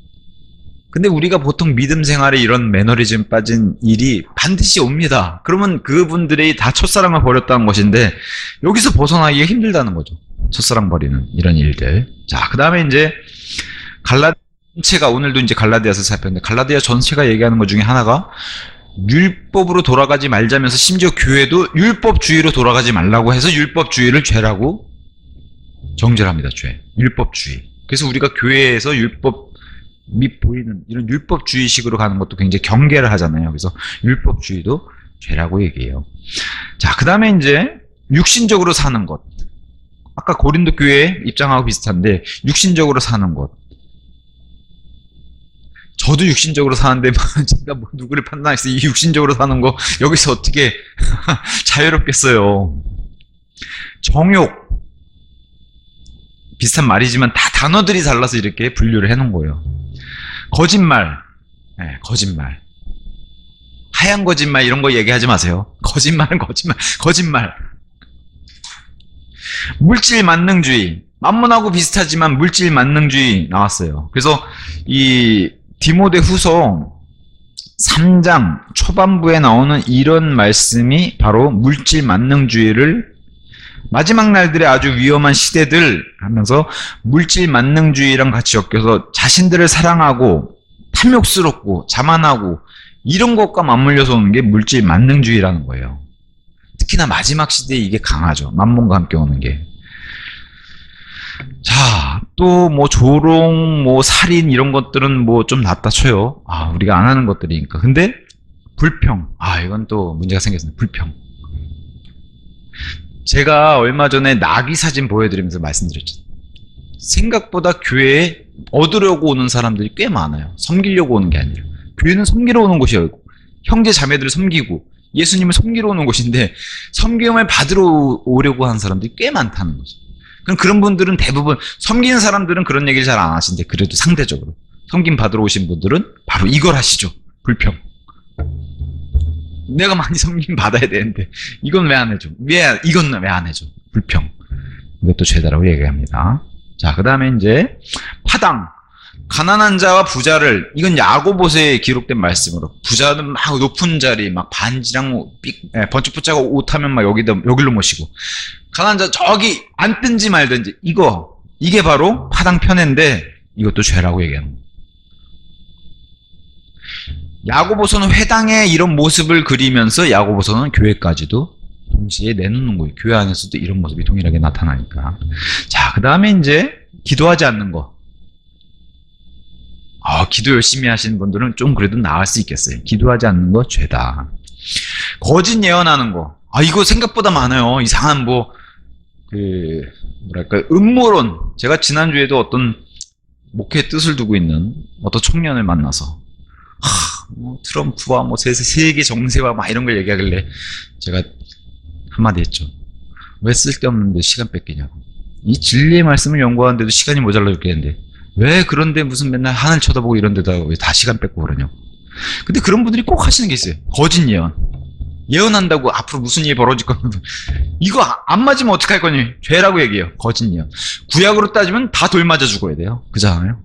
근데 우리가 보통 믿음 생활에 이런 매너리즘 빠진 일이 반드시 옵니다. 그러면 그분들이 다 첫사랑을 버렸다는 것인데 여기서 벗어나기가 힘들다는 거죠. 첫사랑 버리는 이런 일들. 자, 그 다음에 이제 갈라디아 전체가 오늘도 이제 갈라디아서 살폈는데 갈라디아 전체가 얘기하는 것 중에 하나가 율법으로 돌아가지 말자면서 심지어 교회도 율법주의로 돌아가지 말라고 해서 율법주의를 죄라고 정죄를 합니다. 죄. 율법주의. 그래서 우리가 교회에서 율법 및 보이는 이런 율법주의식으로 가는 것도 굉장히 경계를 하잖아요. 그래서 율법주의도 죄라고 얘기해요. 자, 그 다음에 이제 육신적으로 사는 것. 아까 고린도 교회 입장하고 비슷한데 육신적으로 사는 것. 저도 육신적으로 사는데 제가 뭐 누구를 판단해서 이 육신적으로 사는 거 여기서 어떻게 자유롭겠어요. 정욕. 비슷한 말이지만 다 단어들이 달라서 이렇게 분류를 해놓은 거예요. 거짓말. 네, 거짓말. 하얀 거짓말 이런 거 얘기하지 마세요. 거짓말은 거짓말. 물질 만능주의. 만문하고 비슷하지만 물질 만능주의 나왔어요. 그래서 이 디모데 후서 3장 초반부에 나오는 이런 말씀이 바로 물질 만능주의를 마지막 날들의 아주 위험한 시대들 하면서 물질 만능주의랑 같이 엮여서 자신들을 사랑하고 탐욕스럽고 자만하고 이런 것과 맞물려서 오는 게 물질 만능주의라는 거예요. 특히나 마지막 시대에 이게 강하죠. 만몬과 함께 오는 게. 자, 또 뭐 조롱, 뭐 살인 이런 것들은 뭐 좀 낫다 쳐요. 우리가 안 하는 것들이니까. 근데 불평. 이건 또 문제가 생겼습니다. 불평. 제가 얼마 전에 나귀 사진 보여드리면서 말씀드렸죠. 생각보다 교회에 얻으려고 오는 사람들이 꽤 많아요. 섬기려고 오는 게 아니라. 교회는 섬기러 오는 곳이에요. 형제 자매들을 섬기고 예수님을 섬기러 오는 곳인데 섬김을 받으러 오려고 하는 사람들이 꽤 많다는 거죠. 그럼 그런 분들은 대부분 섬기는 사람들은 그런 얘기를 잘 안 하시는데 그래도 상대적으로 섬김 받으러 오신 분들은 바로 이걸 하시죠. 불평. 내가 많이 섬김 받아야 되는데 이건 왜 안 해줘? 이건 왜 안 해줘? 불평. 이것도 죄다라고 얘기합니다. 자, 그 다음에 이제 파당. 가난한 자와 부자를, 이건 야고보서에 기록된 말씀으로, 부자는 막 높은 자리, 막 반지랑 번쩍번쩍 옷하면 막 여기로 모시고, 가난한 자 저기 앉든지 말든지, 이게 바로 파당 편애인데 이것도 죄라고 얘기하는 거예요. 야고보서는 회당의 이런 모습을 그리면서 야고보서는 교회까지도 동시에 내놓는 거예요. 교회 안에서도 이런 모습이 동일하게 나타나니까. 자, 그 다음에 이제 기도하지 않는 거. 기도 열심히 하시는 분들은 좀 그래도 나을 수 있겠어요. 기도하지 않는 거 죄다. 거짓 예언하는 거. 이거 생각보다 많아요. 이상한 음모론. 제가 지난주에도 어떤 목회의 뜻을 두고 있는 어떤 청년을 만나서 트럼프와 세계 정세와 막 이런 걸 얘기하길래 제가 한마디 했죠. 왜 쓸데없는데 시간 뺏기냐고. 이 진리의 말씀을 연구하는데도 시간이 모자라 죽겠는데 왜 그런데 무슨 맨날 하늘 쳐다보고 이런 데다가 왜 다 시간 뺏고 그러냐고. 근데 그런 분들이 꼭 하시는 게 있어요. 거짓 예언. 예언한다고 앞으로 무슨 일이 벌어질 거면 이거 안 맞으면 어떡할 거니? 죄라고 얘기해요. 거짓 예언. 구약으로 따지면 다 돌 맞아 죽어야 돼요. 그잖아요.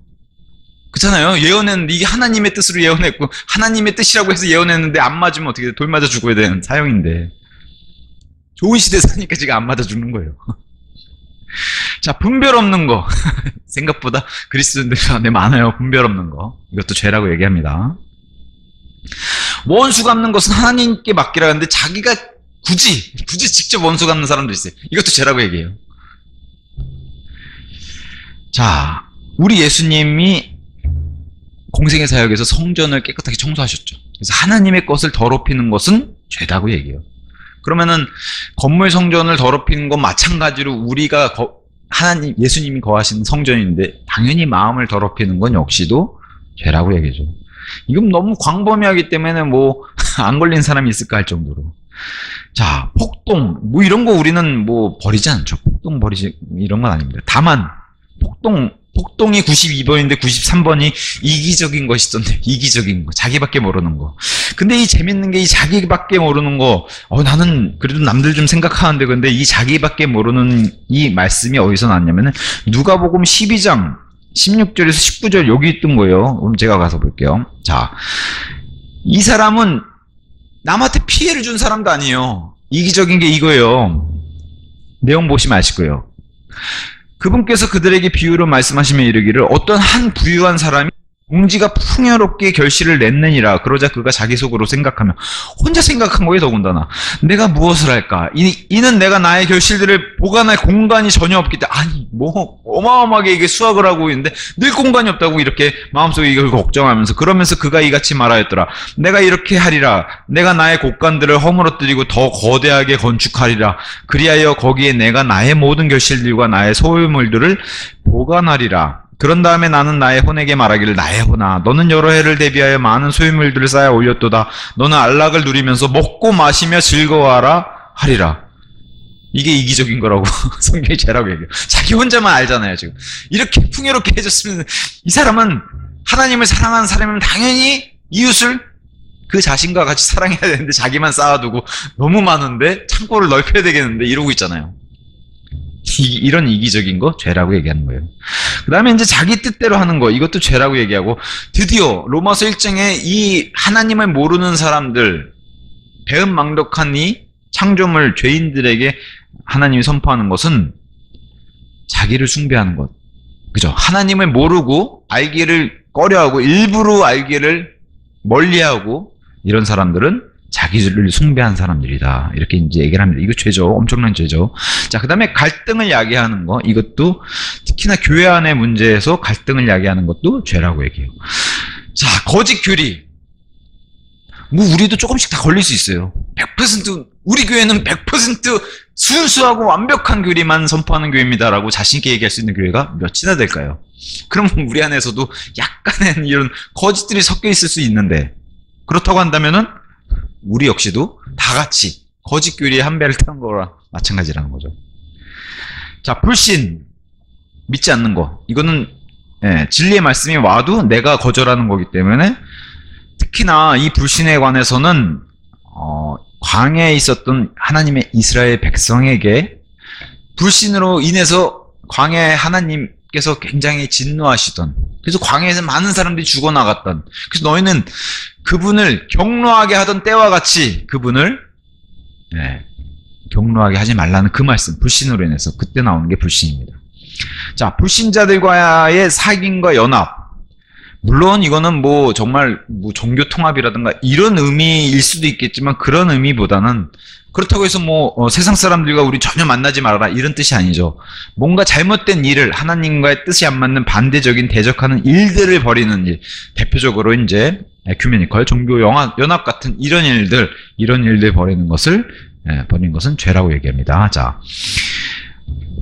예언했는데 이게 하나님의 뜻으로 예언했고 하나님의 뜻이라고 해서 예언했는데 안 맞으면 어떻게 돼? 돌 맞아 죽어야 되는 사형인데 좋은 시대 사니까 지금 안 맞아 죽는 거예요. 자, 분별 없는 거. 생각보다 그리스도인들 안에 많아요. 분별 없는 거. 이것도 죄라고 얘기합니다. 원수 갚는 것은 하나님께 맡기라 하는데 자기가 굳이 직접 원수 갚는 사람도 있어요. 이것도 죄라고 얘기해요. 자, 우리 예수님이 공생의 사역에서 성전을 깨끗하게 청소하셨죠. 그래서 하나님의 것을 더럽히는 것은 죄다고 얘기해요. 그러면은 건물 성전을 더럽히는 건 마찬가지로 우리가 예수님이 거하시는 성전인데 당연히 마음을 더럽히는 건 역시도 죄라고 얘기죠. 이건 너무 광범위하기 때문에 안 걸린 사람이 있을까 할 정도로. 자, 폭동 이런 거 우리는 버리지 않죠. 폭동 버리지 이런 건 아닙니다. 다만 폭동이 92번인데 93번이 이기적인 것이던데, 이기적인 거, 자기밖에 모르는 거. 근데 이 재밌는 게 이 자기밖에 모르는 거, 나는 그래도 남들 좀 생각하는데, 근데 이 자기밖에 모르는 이 말씀이 어디서 나왔냐면은, 누가복음 12장 16절에서 19절 여기 있던 거예요. 그럼 제가 가서 볼게요. 자, 이 사람은 남한테 피해를 준 사람도 아니에요. 이기적인 게 이거예요. 내용 보시면 아실 거예요. 그분께서 그들에게 비유로 말씀하시며 이르기를 어떤 한 부유한 사람이 공지가 풍요롭게 결실을 냈느니라. 그러자 그가 자기 속으로 생각하며 혼자 생각한 거예요. 더군다나 내가 무엇을 할까? 이는 내가 나의 결실들을 보관할 공간이 전혀 없기 때문에 아니 뭐 어마어마하게 이게 수확을 하고 있는데 늘 공간이 없다고 이렇게 마음속에 이걸 걱정하면서 그러면서 그가 이같이 말하였더라. 내가 이렇게 하리라. 내가 나의 곳간들을 허물어뜨리고 더 거대하게 건축하리라. 그리하여 거기에 내가 나의 모든 결실들과 나의 소유물들을 보관하리라. 그런 다음에 나는 나의 혼에게 말하기를 나의 혼아 너는 여러 해를 대비하여 많은 소유물들을 쌓아 올렸도다. 너는 안락을 누리면서 먹고 마시며 즐거워하라 하리라. 이게 이기적인 거라고 성경이 죄라고 얘기해요. 자기 혼자만 알잖아요. 지금 이렇게 풍요롭게 해줬으면 이 사람은 하나님을 사랑하는 사람이면 당연히 이웃을 그 자신과 같이 사랑해야 되는데 자기만 쌓아두고 너무 많은데 창고를 넓혀야 되겠는데 이러고 있잖아요. 이런 이기적인 거 죄라고 얘기하는 거예요. 그 다음에 이제 자기 뜻대로 하는 거 이것도 죄라고 얘기하고 드디어 로마서 1장에 이 하나님을 모르는 사람들 배은망덕한 이 창조물 죄인들에게 하나님이 선포하는 것은 자기를 숭배하는 것. 그죠? 하나님을 모르고 알기를 꺼려하고 일부러 알기를 멀리하고 이런 사람들은 자기를 숭배한 사람들이다. 이렇게 이제 얘기를 합니다. 이거 죄죠. 엄청난 죄죠. 자, 그 다음에 갈등을 야기하는 거. 이것도 특히나 교회 안의 문제에서 갈등을 야기하는 것도 죄라고 얘기해요. 자, 거짓 교리. 뭐, 우리도 조금씩 다 걸릴 수 있어요. 100%, 우리 교회는 100% 순수하고 완벽한 교리만 선포하는 교회입니다라고 자신있게 얘기할 수 있는 교회가 몇이나 될까요? 그럼 우리 안에서도 약간의 이런 거짓들이 섞여 있을 수 있는데, 그렇다고 한다면은, 우리 역시도 다 같이 거짓 교리에 한 배를 타는 거랑 마찬가지라는 거죠. 자, 불신. 믿지 않는 거. 이거는 진리의 말씀이 와도 내가 거절하는 거기 때문에 특히나 이 불신에 관해서는 광야에 있었던 하나님의 이스라엘 백성에게 불신으로 인해서 광야에 하나님께서 굉장히 진노하시던 그래서 광야에서 많은 사람들이 죽어나갔던 그래서 너희는 그분을 경노하게 하던 때와 같이 그분을 경노하게 하지 말라는 그 말씀 불신으로 인해서 그때 나오는 게 불신입니다. 자, 불신자들과의 사귐과 연합 물론 이거는 뭐 정말 뭐 종교 통합이라든가 이런 의미일 수도 있겠지만 그런 의미보다는 그렇다고 해서 뭐 세상 사람들과 우리 전혀 만나지 말아라 이런 뜻이 아니죠. 뭔가 잘못된 일을 하나님과의 뜻이 안 맞는 반대적인 대적하는 일들을 벌이는 일 대표적으로 이제 에큐메니컬 종교 연합 같은 이런 일들 벌이는 것을 벌이는 것은 죄라고 얘기합니다. 자,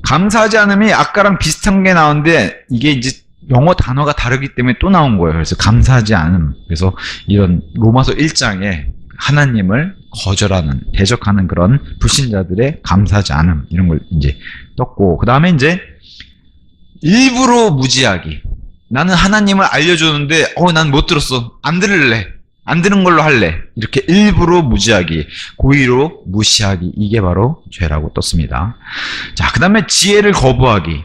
감사하지 않음이 아까랑 비슷한 게 나오는데 이게 이제 영어 단어가 다르기 때문에 또 나온 거예요. 그래서 감사하지 않음. 그래서 이런 로마서 1장에 하나님을 거절하는, 대적하는 그런 불신자들의 감사하지 않음. 이런 걸 이제 떴고. 그 다음에 이제 일부러 무지하기. 나는 하나님을 알려줬는데, 난 못 들었어. 안 들을래. 안 들은 걸로 할래. 이렇게 일부러 무지하기, 고의로 무시하기. 이게 바로 죄라고 떴습니다. 자, 그 다음에 지혜를 거부하기.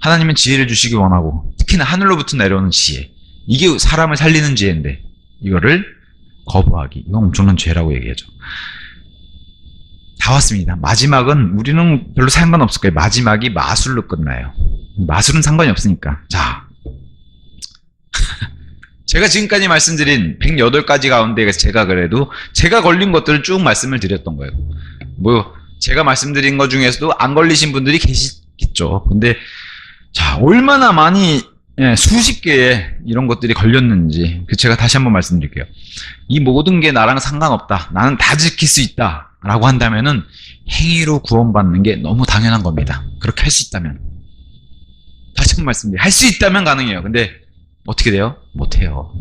하나님은 지혜를 주시기 원하고 특히나 하늘로부터 내려오는 지혜 이게 사람을 살리는 지혜인데 이거를 거부하기 이건 엄청난 죄라고 얘기하죠. 다 왔습니다. 마지막은 우리는 별로 상관없을 거예요. 마지막이 마술로 끝나요. 마술은 상관이 없으니까. 자, 제가 지금까지 말씀드린 108가지 가운데 제가 그래도 제가 걸린 것들을 쭉 말씀을 드렸던 거예요. 뭐 제가 말씀드린 것 중에서도 안 걸리신 분들이 계시겠죠. 근데 자, 얼마나 많이 수십 개의 이런 것들이 걸렸는지 제가 다시 한번 말씀드릴게요. 이 모든 게 나랑 상관없다. 나는 다 지킬 수 있다. 라고 한다면은 행위로 구원받는 게 너무 당연한 겁니다. 그렇게 할 수 있다면. 다시 한번 말씀드려요. 할 수 있다면 가능해요. 근데 어떻게 돼요? 못해요.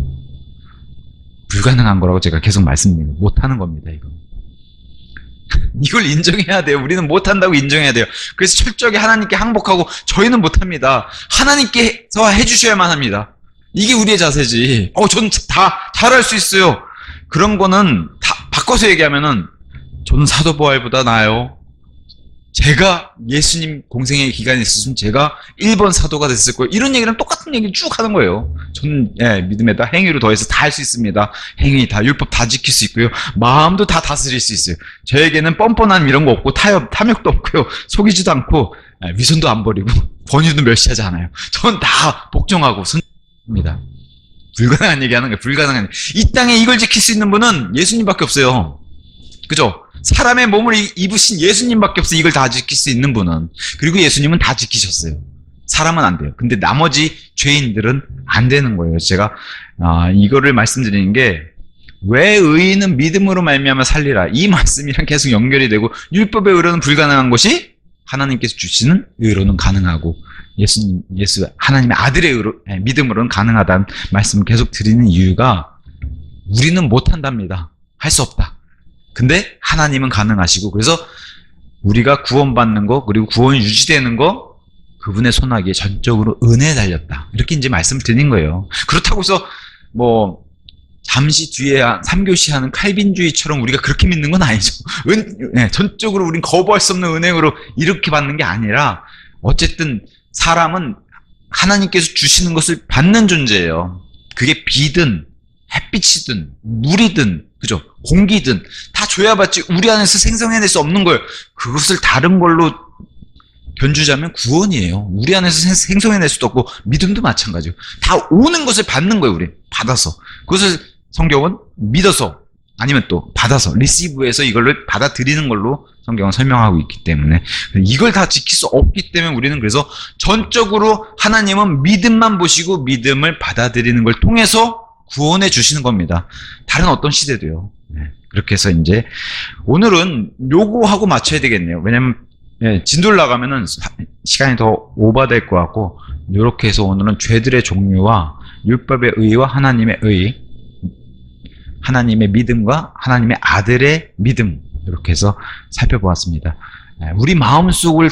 불가능한 거라고 제가 계속 말씀드립니다. 못하는 겁니다. 이걸 인정해야 돼요. 우리는 못한다고 인정해야 돼요. 그래서 철저하게 하나님께 항복하고 저희는 못합니다. 하나님께서 해주셔야만 합니다. 이게 우리의 자세지. 전 다 잘할 수 있어요. 그런 거는 다 바꿔서 얘기하면은 저는 사도 바울보다 나아요. 제가 예수님 공생의 기간이 있었으면 제가 1번 사도가 됐을 거예요. 이런 얘기랑 똑같은 얘기를 쭉 하는 거예요. 저는 믿음에다 행위로 더해서 다 할 수 있습니다. 행위 다 율법 다 지킬 수 있고요. 마음도 다 다스릴 수 있어요. 저에게는 뻔뻔함 이런 거 없고 탐욕도 없고요. 속이지도 않고 위선도 안 버리고 권위도 멸시하지 않아요. 전 다 복종하고 순종합니다. 불가능한 얘기하는 거예요. 불가능한 이 땅에 이걸 지킬 수 있는 분은 예수님밖에 없어요. 그죠? 사람의 몸을 입으신 예수님밖에 없어요. 이걸 다 지킬 수 있는 분은. 그리고 예수님은 다 지키셨어요. 사람은 안 돼요. 근데 나머지 죄인들은 안 되는 거예요. 제가 이거를 말씀드리는 게 왜 의인은 믿음으로 말미암아 살리라. 이 말씀이랑 계속 연결이 되고 율법의 의로는 불가능한 것이 하나님께서 주시는 의로는 가능하고 예수 하나님의 아들의 의로, 믿음으로는 가능하다는 말씀을 계속 드리는 이유가 우리는 못한답니다. 할 수 없다. 근데 하나님은 가능하시고 그래서 우리가 구원받는 거 그리고 구원이 유지되는 거 그분의 손아귀에 전적으로 은혜에 달렸다. 이렇게 이제 말씀을 드린 거예요. 그렇다고 해서 뭐 잠시 뒤에 3교시 하는 칼빈주의처럼 우리가 그렇게 믿는 건 아니죠. 전적으로 우린 거부할 수 없는 은혜로 이렇게 받는 게 아니라 어쨌든 사람은 하나님께서 주시는 것을 받는 존재예요. 그게 비든 햇빛이든 물이든 그죠? 공기든 다 줘야 받지 우리 안에서 생성해낼 수 없는 걸 그것을 다른 걸로 견주자면 구원이에요. 우리 안에서 생성해낼 수도 없고 믿음도 마찬가지고 다 오는 것을 받는 거예요. 우리 받아서 그것을 성경은 믿어서 아니면 또 받아서 리시브해서 이걸로 받아들이는 걸로 성경은 설명하고 있기 때문에 이걸 다 지킬 수 없기 때문에 우리는 그래서 전적으로 하나님은 믿음만 보시고 믿음을 받아들이는 걸 통해서 구원해 주시는 겁니다. 다른 어떤 시대도요. 그렇게 해서 이제 오늘은 요거하고 맞춰야 되겠네요. 왜냐면 진도를 나가면은 시간이 더 오버될 것 같고 이렇게 해서 오늘은 죄들의 종류와 율법의 의와 하나님의 의 하나님의 믿음과 하나님의 아들의 믿음 이렇게 해서 살펴보았습니다. 우리 마음속을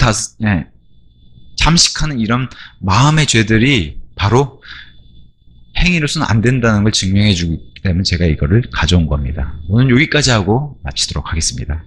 잠식하는 이런 마음의 죄들이 바로 행위로서는 안 된다는 걸 증명해 주기 때문에 제가 이거를 가져온 겁니다. 오늘 여기까지 하고 마치도록 하겠습니다.